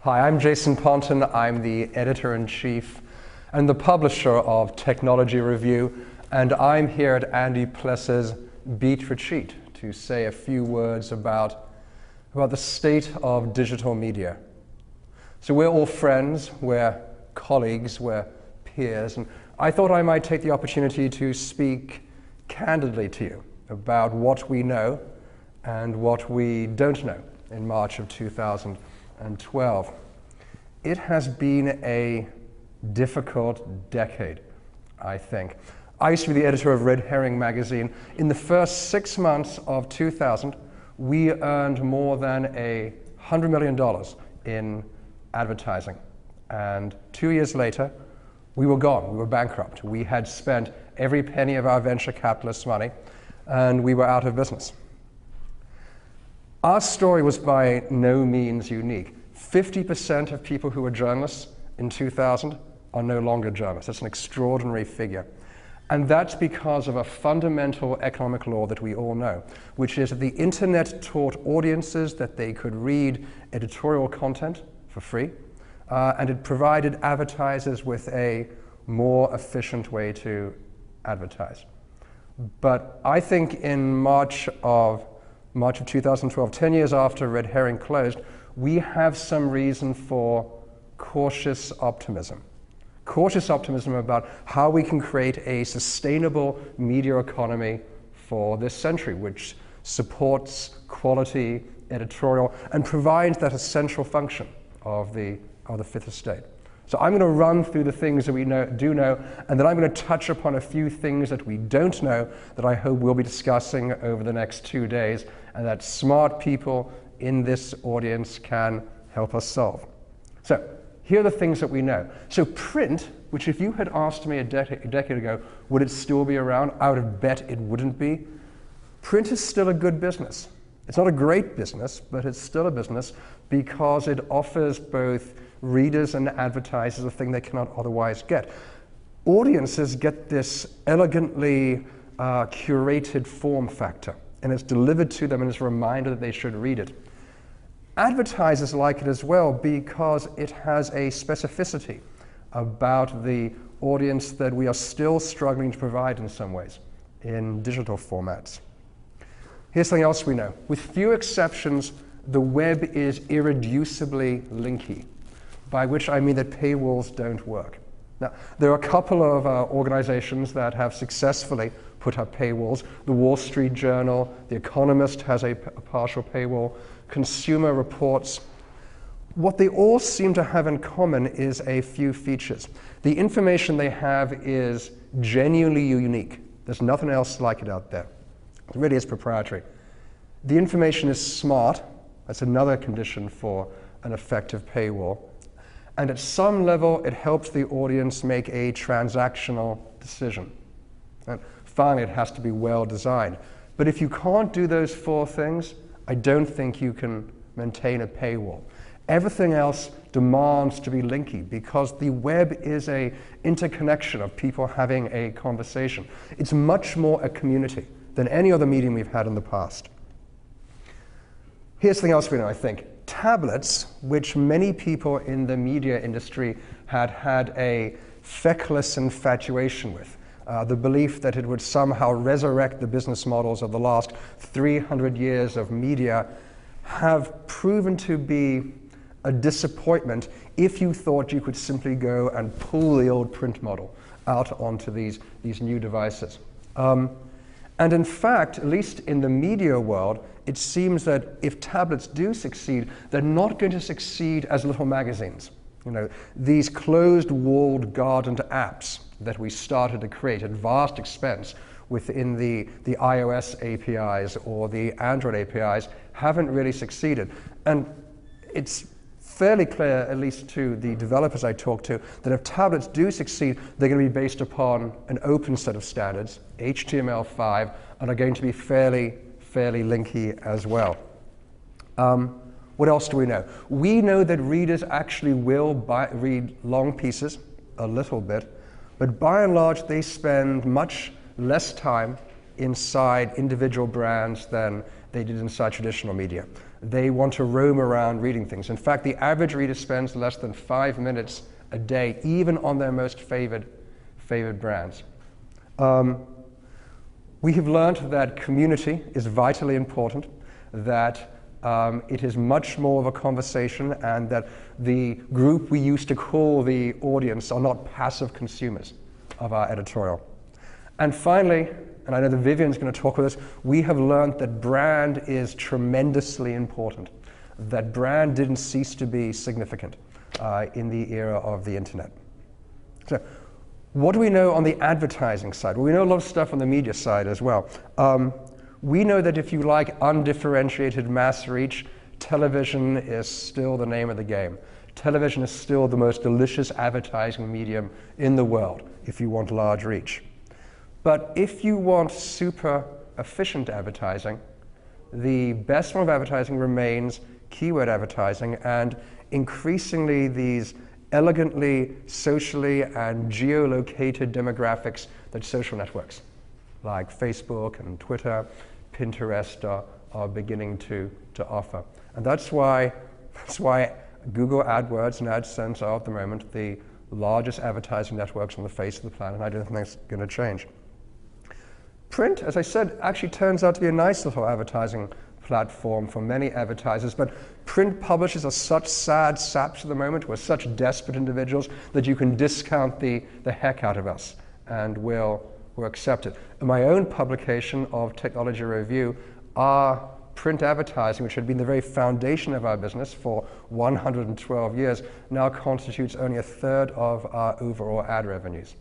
Hi, I'm Jason Pontin. I'm the editor-in-chief and the publisher of Technology Review, and I'm here at Andy Pless's Beat Retreat to say a few words about the state of digital media. So we're all friends, we're colleagues, we're peers, and I thought I might take the opportunity to speak candidly to you about what we know and what we don't know in March of 2012. It has been a difficult decade, I think. I used to be the editor of Red Herring magazine. In the first 6 months of 2000, we earned more than $100 million in advertising. And 2 years later, we were gone. We were bankrupt. We had spent every penny of our venture capitalist money, and we were out of business. Our story was by no means unique. 50% of people who were journalists in 2000 are no longer journalists. That's an extraordinary figure. And that's because of a fundamental economic law that we all know, which is that the internet taught audiences that they could read editorial content for free, and it provided advertisers with a more efficient way to advertise. But I think in March of 2012, 10 years after Red Herring closed, we have some reason for cautious optimism. Cautious optimism about how we can create a sustainable media economy for this century, which supports quality editorial and provides that essential function of the fifth estate. So I'm going to run through the things that we do know, and then I'm going to touch upon a few things that we don't know that I hope we'll be discussing over the next 2 days, and that smart people in this audience can help us solve. So here are the things that we know. So print, which if you had asked me a decade ago, would it still be around? I would have bet it wouldn't be. Print is still a good business. It's not a great business, but it's still a business because it offers both readers and advertisers a thing they cannot otherwise get. Audiences get this elegantly curated form factor, and it's delivered to them and it's a reminder that they should read it. Advertisers like it as well because it has a specificity about the audience that we are still struggling to provide in some ways in digital formats. Here's something else we know. With few exceptions, the web is irreducibly linky, by which I mean that paywalls don't work. Now, there are a couple of organizations that have successfully put up paywalls. The Wall Street Journal, The Economist has a partial paywall, Consumer Reports. What they all seem to have in common is a few features. The information they have is genuinely unique. There's nothing else like it out there. It really is proprietary. The information is smart. That's another condition for an effective paywall. And at some level, it helps the audience make a transactional decision. And finally, it has to be well designed. But if you can't do those four things, I don't think you can maintain a paywall. Everything else demands to be linky because the web is an interconnection of people having a conversation. It's much more a community than any other medium we've had in the past. Here's something else we know, I think. Tablets, which many people in the media industry had a feckless infatuation with, the belief that it would somehow resurrect the business models of the last 300 years of media, have proven to be a disappointment if you thought you could simply go and pull the old print model out onto these new devices. And in fact, at least in the media world, it seems that if tablets do succeed, they're not going to succeed as little magazines. You know, these closed-walled gardened apps that we started to create at vast expense within the iOS APIs or the Android APIs haven't really succeeded. And it's fairly clear, at least to the developers I talk to, that if tablets do succeed, they're going to be based upon an open set of standards, HTML5, and are going to be fairly linky as well. What else do we know? We know that readers actually will read long pieces a little bit, but by and large, they spend much less time inside individual brands than they did inside traditional media. They want to roam around reading things. In fact, the average reader spends less than 5 minutes a day, even on their most favored brands. We have learned that community is vitally important, that it is much more of a conversation, and that the group we used to call the audience are not passive consumers of our editorial. And finally, and I know that Vivian's going to talk with us, we have learned that brand is tremendously important, that brand didn't cease to be significant in the era of the internet. So, what do we know on the advertising side? Well, we know a lot of stuff on the media side as well. We know that if you like undifferentiated mass reach, television is still the name of the game. Television is still the most delicious advertising medium in the world if you want large reach. But if you want super efficient advertising, the best form of advertising remains keyword advertising, and increasingly these elegantly socially and geolocated demographics that social networks like Facebook and Twitter, Pinterest are beginning to offer. And that's why Google AdWords and AdSense are at the moment the largest advertising networks on the face of the planet, and I don't think that's going to change. Print, as I said, actually turns out to be a nice little advertising platform for many advertisers, but print publishers are such sad saps at the moment. We're such desperate individuals that you can discount the heck out of us, and we'll accept it. In my own publication of Technology Review, our print advertising, which had been the very foundation of our business for 112 years, now constitutes only a third of our overall ad revenues.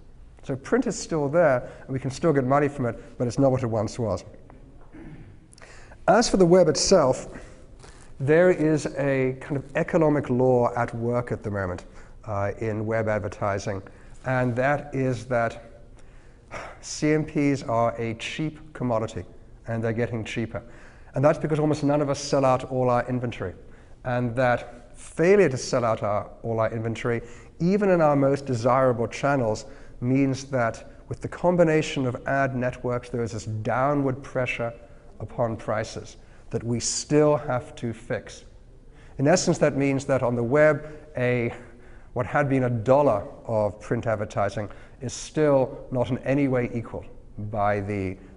So print is still there, and we can still get money from it, but it's not what it once was. As for the web itself, there is a kind of economic law at work at the moment in web advertising, and that is that CMPs are a cheap commodity, and they're getting cheaper. And that's because almost none of us sell out all our inventory, and that failure to sell out all our inventory, even in our most desirable channels, means that with the combination of ad networks, there is this downward pressure upon prices that we still have to fix. In essence, that means that on the web, what had been $1 of print advertising is still not in any way equaled by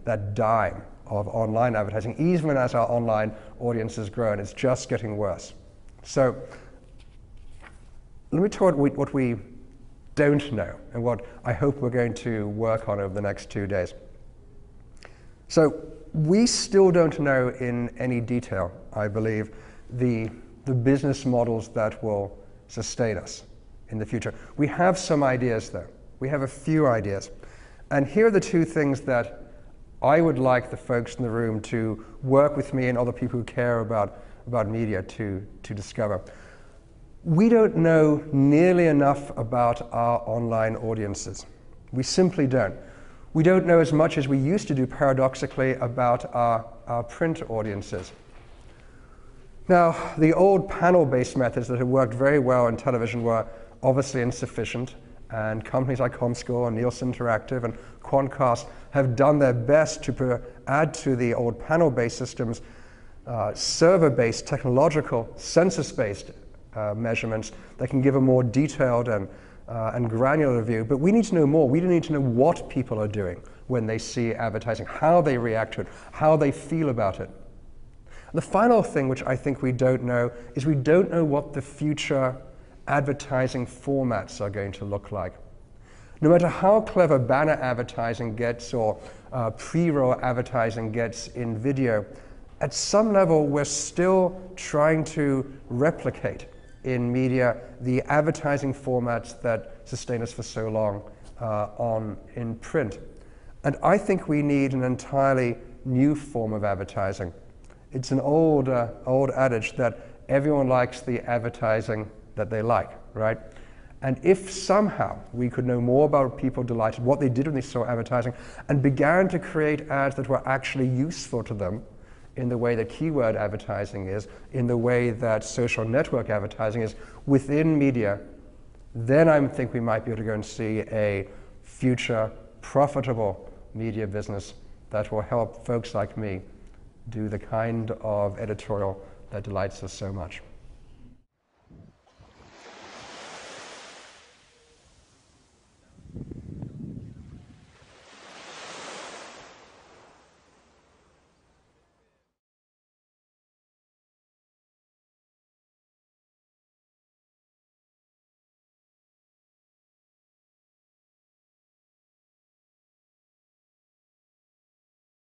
that dime of online advertising, even as our online audience has grown. It's just getting worse. So let me talk about what we don't know and what I hope we're going to work on over the next 2 days. So we still don't know in any detail, I believe, the business models that will sustain us in the future. We have some ideas, though. We have a few ideas. And here are the two things that I would like the folks in the room to work with me and other people who care about media to discover. We don't know nearly enough about our online audiences. We simply don't. We don't know as much as we used to do, paradoxically, about our print audiences. Now, the old panel-based methods that had worked very well in television were obviously insufficient, and companies like Comscore and Nielsen Interactive and Quantcast have done their best to add to the old panel-based systems server-based, technological, census-based measurements that can give a more detailed and granular view. But we need to know more. We need to know what people are doing when they see advertising, how they react to it, how they feel about it. And the final thing, which I think we don't know, is we don't know what the future advertising formats are going to look like. No matter how clever banner advertising gets or pre-roll advertising gets in video, at some level we're still trying to replicate in media the advertising formats that sustain us for so long in print. And I think we need an entirely new form of advertising. It's an old adage that everyone likes the advertising that they like, right? And if somehow we could know more about people delighted, what they did when they saw advertising, and began to create ads that were actually useful to them in the way that keyword advertising is, in the way that social network advertising is within media, then I think we might be able to go and see a future profitable media business that will help folks like me do the kind of editorial that delights us so much.